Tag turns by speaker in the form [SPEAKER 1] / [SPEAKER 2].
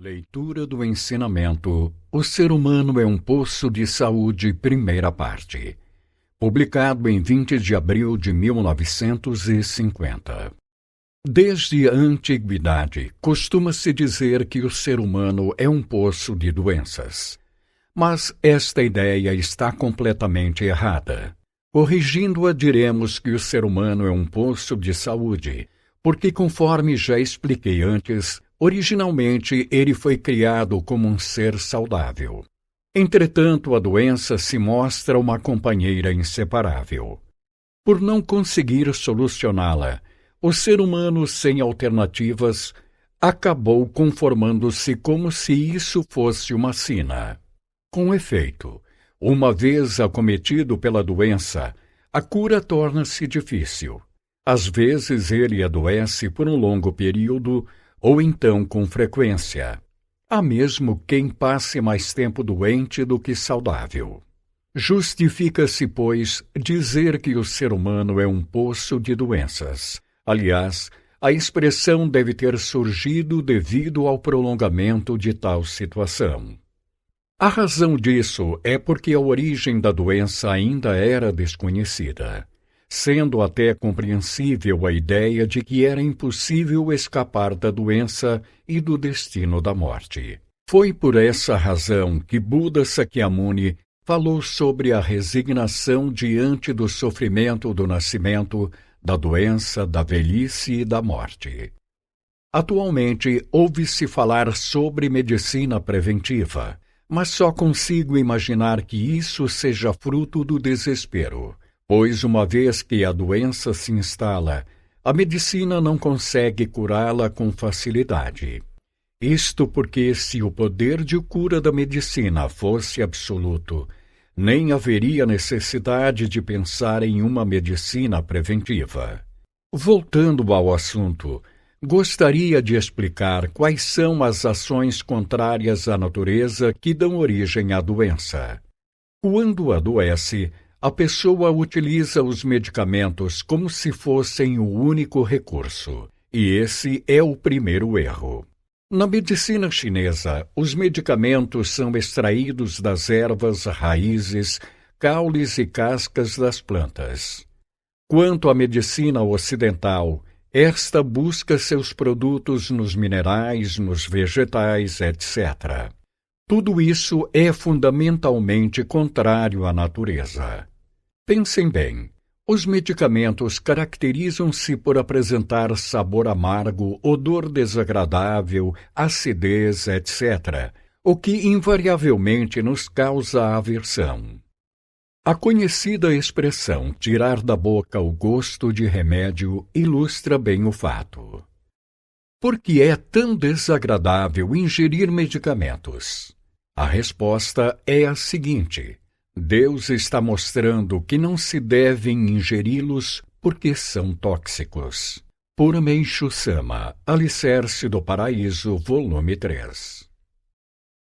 [SPEAKER 1] Leitura do ensinamento O Ser Humano é um Poço de Saúde, primeira parte. Publicado em 20 de abril de 1950. Desde a antiguidade, costuma-se dizer que o ser humano é um poço de doenças. Mas esta ideia está completamente errada. Corrigindo-a, diremos que o ser humano é um poço de saúde, porque, conforme já expliquei antes, originalmente ele foi criado como um ser saudável. Entretanto, a doença se mostra uma companheira inseparável. Por não conseguir solucioná-la, o ser humano, sem alternativas, acabou conformando-se como se isso fosse uma sina. Com efeito, uma vez acometido pela doença, a cura torna-se difícil. Às vezes ele adoece por um longo período, ou então com frequência. Há mesmo quem passe mais tempo doente do que saudável. Justifica-se, pois, dizer que o ser humano é um poço de doenças. Aliás, a expressão deve ter surgido devido ao prolongamento de tal situação. A razão disso é porque a origem da doença ainda era desconhecida, sendo até compreensível a ideia de que era impossível escapar da doença e do destino da morte. Foi por essa razão que Buda Sakyamuni falou sobre a resignação diante do sofrimento do nascimento, da doença, da velhice e da morte. Atualmente, ouve-se falar sobre medicina preventiva, mas só consigo imaginar que isso seja fruto do desespero, pois uma vez que a doença se instala, a medicina não consegue curá-la com facilidade. Isto porque, se o poder de cura da medicina fosse absoluto, nem haveria necessidade de pensar em uma medicina preventiva. Voltando ao assunto, gostaria de explicar quais são as ações contrárias à natureza que dão origem à doença. Quando adoece, a pessoa utiliza os medicamentos como se fossem o único recurso, e esse é o primeiro erro. Na medicina chinesa, os medicamentos são extraídos das ervas, raízes, caules e cascas das plantas. Quanto à medicina ocidental, esta busca seus produtos nos minerais, nos vegetais, etc. Tudo isso é fundamentalmente contrário à natureza. Pensem bem, os medicamentos caracterizam-se por apresentar sabor amargo, odor desagradável, acidez, etc., o que invariavelmente nos causa aversão. A conhecida expressão tirar da boca o gosto de remédio ilustra bem o fato. Por que é tão desagradável ingerir medicamentos? A resposta é a seguinte: Deus está mostrando que não se devem ingeri-los porque são tóxicos. Por Meishu Sama, Alicerce do Paraíso, volume 3.